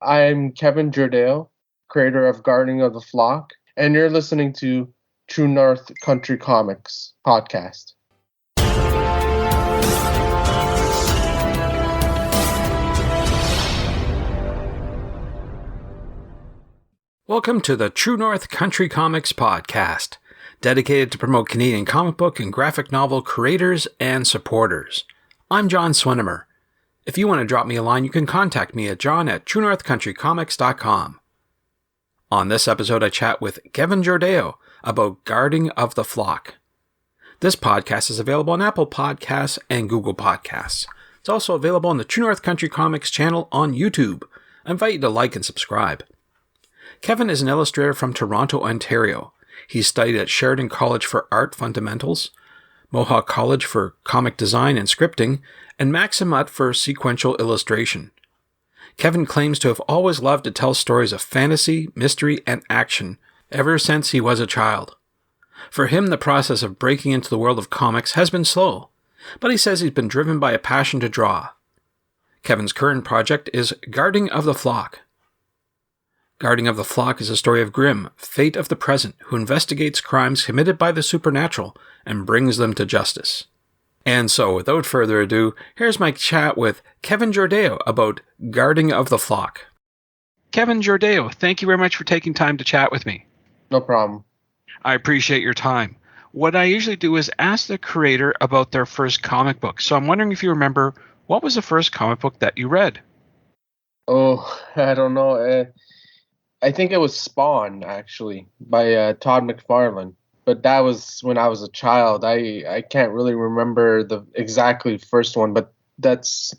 I'm Keven Jordao, creator of Guardian of the Flock, and you're listening to True North Country Comics podcast. Welcome to the True North Country Comics podcast, dedicated to promote Canadian comic book and graphic novel creators and supporters. I'm John Swinimer. If you want to drop me a line, you can contact me at john@truenorthcountrycomics.com. On this episode, I chat with Keven Jordao about Guarding of the Flock. This podcast is available on Apple Podcasts and Google Podcasts. It's also available on the True North Country Comics channel on YouTube. I invite you to like and subscribe. Keven is an illustrator from Toronto, Ontario. He studied at Sheridan College for Art Fundamentals, Mohawk College for Comic Design and Scripting, and Maximut for Sequential Illustration. Keven claims to have always loved to tell stories of fantasy, mystery, and action ever since he was a child. For him, the process of breaking into the world of comics has been slow, but he says he's been driven by a passion to draw. Keven's current project is Guarding of the Flock. Guarding of the Flock is a story of Grimm, fate of the present, who investigates crimes committed by the supernatural and brings them to justice. And so, without further ado, here's my chat with Keven Jordao about Guarding of the Flock. Keven Jordao, thank you very much for taking time to chat with me. No problem. I appreciate your time. What I usually do is ask the creator about their first comic book. So I'm wondering if you remember, what was the first comic book that you read? Oh, I don't know. I think it was Spawn, actually, by Todd McFarlane. But that was when I was a child. I can't really remember the exactly first one, but that's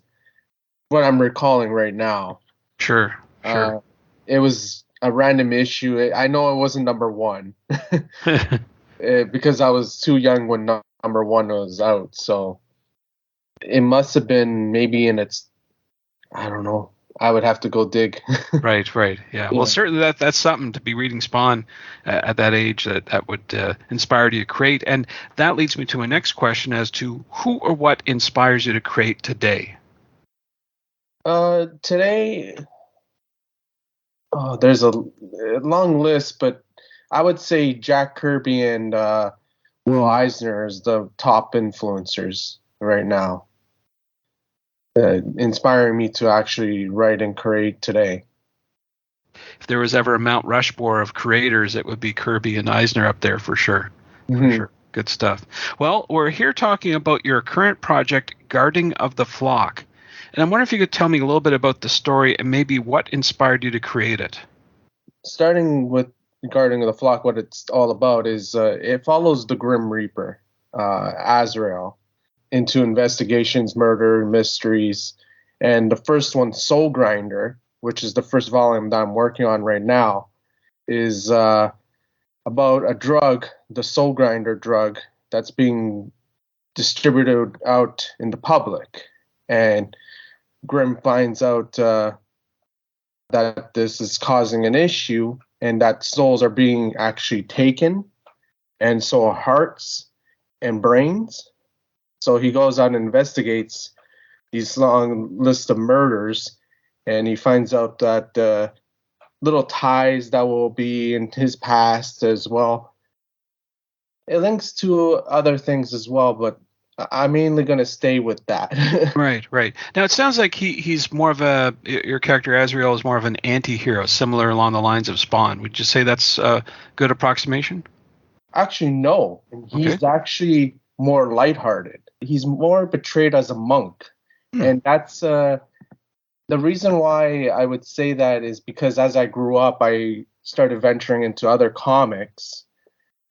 what I'm recalling right now. Sure. It was a random issue. I know it wasn't number one because I was too young when number one was out. So it must have been maybe in its, I don't know. I would have to go dig. Right. Yeah. Well, certainly that's something to be reading Spawn at that age that would inspire you to create. And that leads me to my next question as to who or what inspires you to create today? Today, there's a long list, but I would say Jack Kirby and Will Eisner is the top influencers right now. Inspiring me to actually write and create today. If there was ever a Mount Rushmore of creators, it would be Kirby and Eisner up there for sure. Mm-hmm. For sure. Good stuff. Well, we're here talking about your current project, Guarding of the Flock. And I'm wondering if you could tell me a little bit about the story and maybe what inspired you to create it. Starting with Guarding of the Flock, what it's all about is it follows the Grim Reaper, Azrael, into investigations, murder, mysteries. And the first one, Soul Grinder, which is the first volume that I'm working on right now, is about a drug, the Soul Grinder drug, that's being distributed out in the public. And Grimm finds out that this is causing an issue and that souls are being actually taken, and so are hearts and brains. So he goes out and investigates these long list of murders, and he finds out that little ties that will be in his past as well. It links to other things as well, but I'm mainly going to stay with that. Right. Now, it sounds like he's more of your character Azrael is more of an anti-hero, similar along the lines of Spawn. Would you say that's a good approximation? Actually, no. He's actually more lighthearted. He's more portrayed as a monk. And that's the reason why I would say that is because as I grew up, I started venturing into other comics,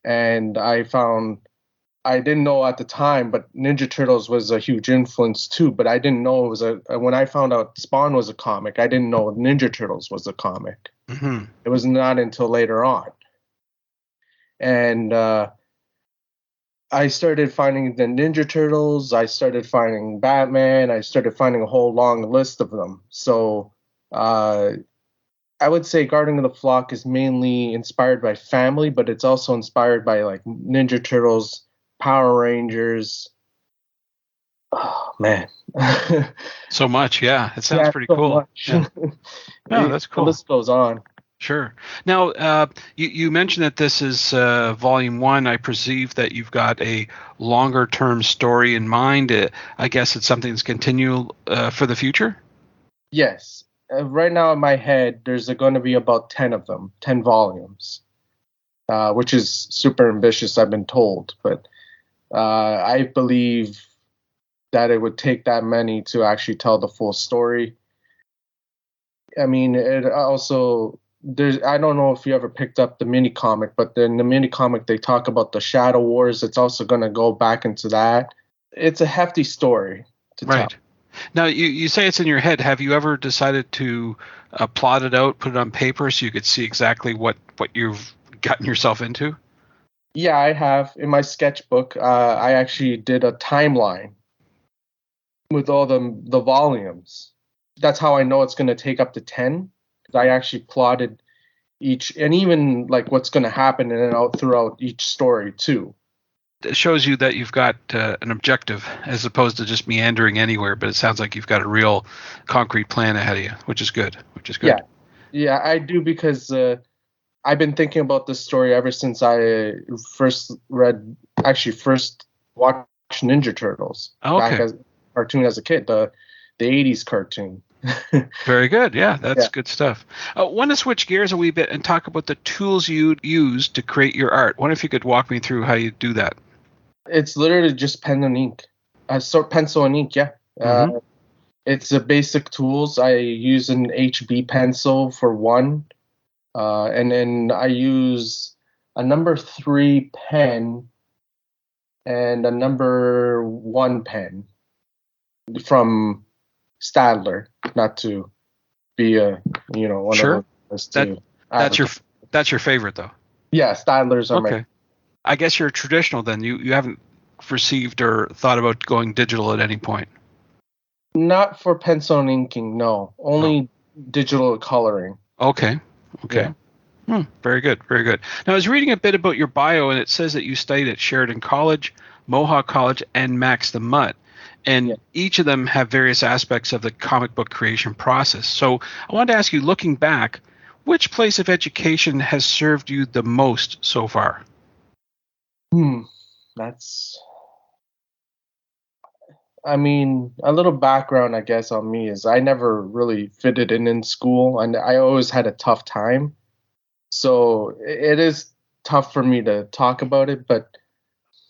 and I didn't know at the time, but Ninja Turtles was a huge influence too, but I didn't know it was when I found out Spawn was a comic, I didn't know Ninja Turtles was a comic. Mm-hmm. It was not until later on. And I started finding the Ninja Turtles, I started finding Batman, I started finding a whole long list of them. So I would say Guarding of the Flock is mainly inspired by family, but it's also inspired by like Ninja Turtles, Power Rangers, Oh man. So much, yeah. It sounds Yeah, pretty so cool. much. Yeah. Yeah, that's The cool. list goes on. Sure. Now, you mentioned that this is volume one. I perceive that you've got a longer term story in mind. I guess it's something that's continual for the future. Yes. Right now in my head, there's going to be about 10 of them, 10 volumes, which is super ambitious, I've been told. But I believe that it would take that many to actually tell the full story. I mean, it also, I don't know if you ever picked up the mini comic, but in the mini comic, they talk about the Shadow Wars. It's also going to go back into that. It's a hefty story to tell. Right. Now, you say it's in your head. Have you ever decided to plot it out, put it on paper so you could see exactly what you've gotten yourself into? Yeah, I have. In my sketchbook, I actually did a timeline with all the volumes. That's how I know it's going to take up to 10. I actually plotted each, and even like what's going to happen in and out throughout each story too. It shows you that you've got an objective as opposed to just meandering anywhere. But it sounds like you've got a real concrete plan ahead of you, which is good. Which is Yeah, good. yeah, I do because I've been thinking about this story ever since I first watched Ninja Turtles back Okay. as cartoon as a kid, the '80s cartoon. Very good. Yeah, Yeah, that's good stuff. I want to switch gears a wee bit and talk about the tools you use to create your art. Wonder if you could walk me through how you do that. it's literally just pen and ink, pencil and ink. Yeah, Mm-hmm. it's the basic tools. I use an HB pencil for one, and then I use a number 3 pen and a number 1 pen from Stadler, not to be one of Sure. those That to that's your advertise. that's your favorite though. Yeah, Stadlers are my Okay. I guess you're traditional then. You haven't received or thought about going digital at any point. not for pencil and inking. No, No. only digital coloring. Okay. Yeah. Okay. Very good. Very good. Now, I was reading a bit about your bio, and it says that you studied at Sheridan College, Mohawk College, and Max the Mutt. Yeah. And each of them have various aspects of the comic book creation process. So I wanted to ask you, looking back, which place of education has served you the most so far? Hmm. That's. I mean, a little background, I guess, on me is I never really fitted in school, and I always had a tough time. So it is tough for me to talk about it, but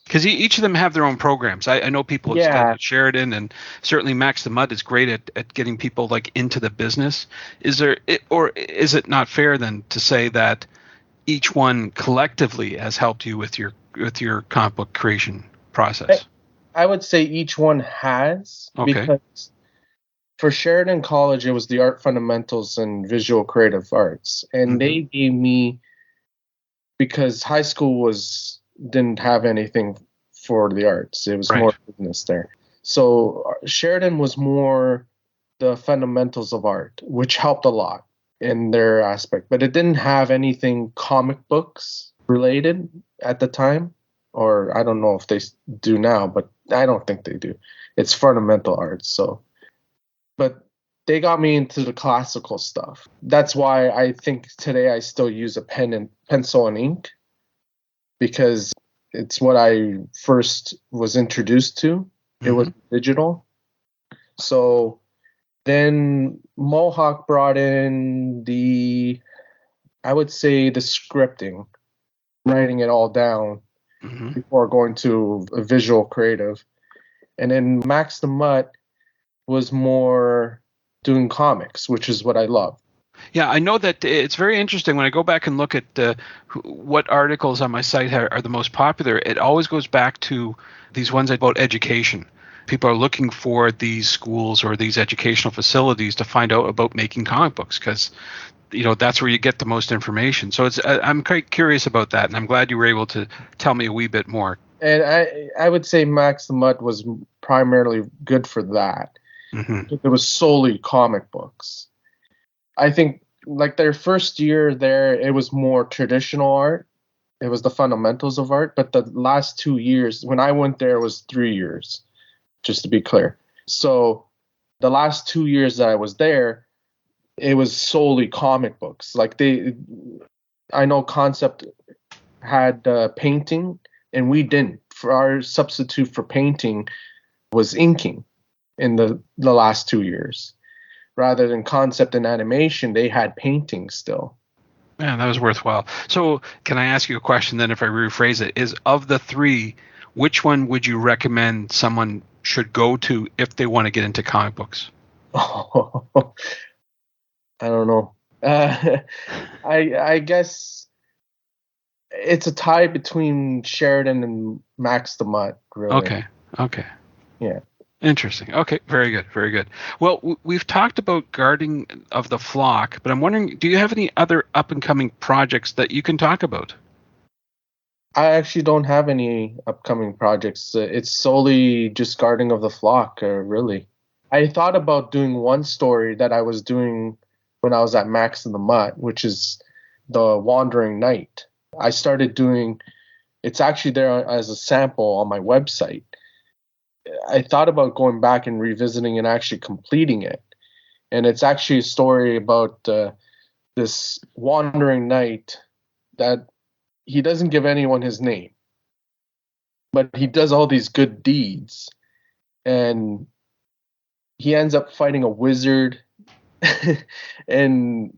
Because each of them have their own programs. I know people have studied yeah, at Sheridan, and certainly Max the Mud is great at getting people like into the business. Or is it not fair then to say that each one collectively has helped you with your comic book creation I, process? I would say each one has Okay. because for Sheridan College, it was the art fundamentals and visual creative arts, and Hmm. they gave me because high school was didn't have anything for the arts. It was Right. more business there. So Sheridan was more the fundamentals of art, which helped a lot in their aspect, but it didn't have anything comic books related at the time, or I don't know if they do now, but I don't think they do. It's fundamental art, so but they got me into the classical stuff. That's why I think today I still use a pen and pencil and ink because it's what I first was introduced to. It was Hmm. digital. So then Mohawk brought in I would say the scripting, writing it all down Hmm. before going to a visual creative. And then Max the Mutt was more doing comics, which is what I love. Yeah, I know that it's very interesting when I go back and look at what articles on my site are the most popular. It always goes back to these ones about education. People are looking for these schools or these educational facilities to find out about making comic books because that's where you get the most information. So I'm quite curious about that, and I'm glad you were able to tell me a wee bit more. And I would say Max the Mutt was primarily good for that. Hmm. It was solely comic books. I think like their first year there, it was more traditional art. It was the fundamentals of art. But the last 2 years, when I went there, it was 3 years. just to be clear. So the last 2 years that I was there, it was solely comic books. Like I know Concept had painting, and we didn't. For our substitute for painting was inking in the last 2 years. Rather than Concept and animation, they had painting still. Yeah, that was worthwhile. So can I ask you a question then, if I rephrase it? Is, of the three, which one would you recommend someone should go to if they want to get into comic books? I don't know. I guess it's a tie between Sheridan and Max the Mutt, really. Okay. Yeah. Interesting. Okay, very good, very good. Well, we've talked about Guarding of the Flock, but I'm wondering, do you have any other up-and-coming projects that you can talk about? I actually don't have any upcoming projects. It's solely just Guarding of the Flock, really. I thought about doing one story that I was doing when I was at Max and the Mutt, which is The Wandering Knight. I started doing, it's actually there as a sample on my website. I thought about going back and revisiting and actually completing it. And it's actually a story about this wandering knight that he doesn't give anyone his name, but he does all these good deeds. And he ends up fighting a wizard and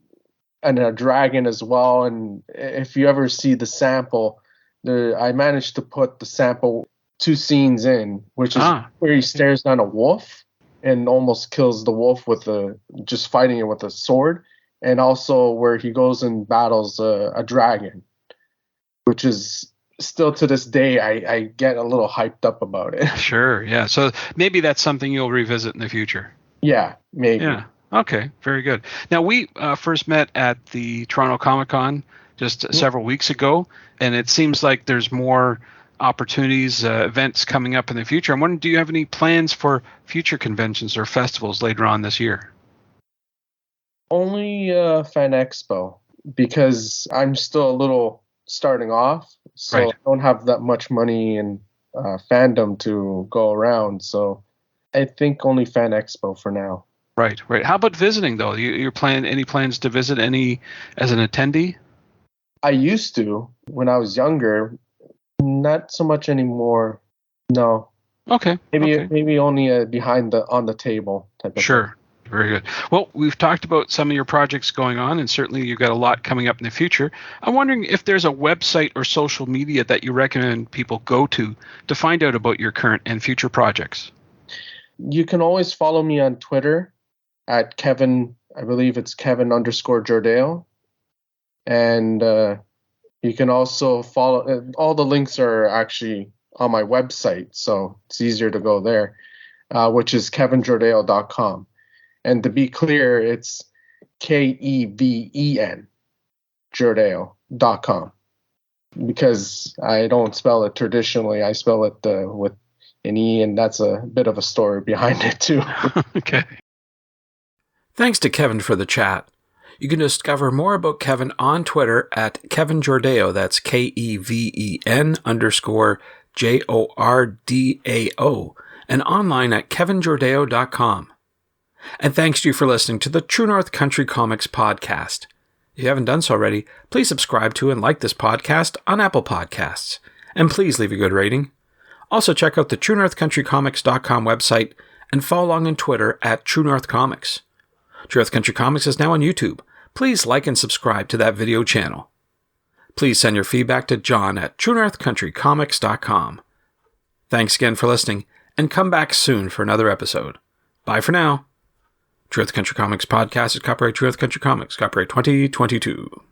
a dragon as well. And if you ever see the sample, I managed to put the sample 2 scenes in, which is where he stares down a wolf and almost kills the wolf with just fighting it with a sword, and also where he goes and battles a dragon, which is still to this day I get a little hyped up about it. Sure, yeah. So maybe that's something you'll revisit in the future. Yeah, maybe. Yeah. Okay, very good. Now, we first met at the Toronto Comic Con just several weeks ago, and it seems like there's more opportunities, events coming up in the future. I'm wondering, do you have any plans for future conventions or festivals later on this year? Only Fan Expo, because I'm still a little starting off, so I don't have that much money and fandom to go around. So I think only Fan Expo for now. Right. How about visiting, though? You're planning any plans to visit any as an attendee? I used to when I was younger. Not so much anymore. No. Okay. Maybe only on the table type of Sure. thing. Very good. Well, we've talked about some of your projects going on, and certainly you've got a lot coming up in the future. I'm wondering if there's a website or social media that you recommend people go to find out about your current and future projects. You can always follow me on Twitter at Keven. I believe it's Keven_Jordao, and you can also follow. All the links are actually on my website, so it's easier to go there, which is kevenjordao.com. And to be clear, it's Keven Jordao.com, because I don't spell it traditionally. I spell it with an E, and that's a bit of a story behind it too. Okay. Thanks to Keven for the chat. You can discover more about Keven on Twitter at Keven Jordao. That's KEVEN_JORDAO, and online at kevenjordao.com. And thanks to you for listening to the True North Country Comics podcast. If you haven't done so already, please subscribe to and like this podcast on Apple Podcasts. And please leave a good rating. Also check out the TrueNorthCountryComics.com website and follow along on Twitter at True North Comics. True North Country Comics is now on YouTube. Please like and subscribe to that video channel. Please send your feedback to John at TrueNorthCountryComics.com. Thanks again for listening, and come back soon for another episode. Bye for now. True North Country Comics podcast is copyright True North Country Comics, copyright 2022.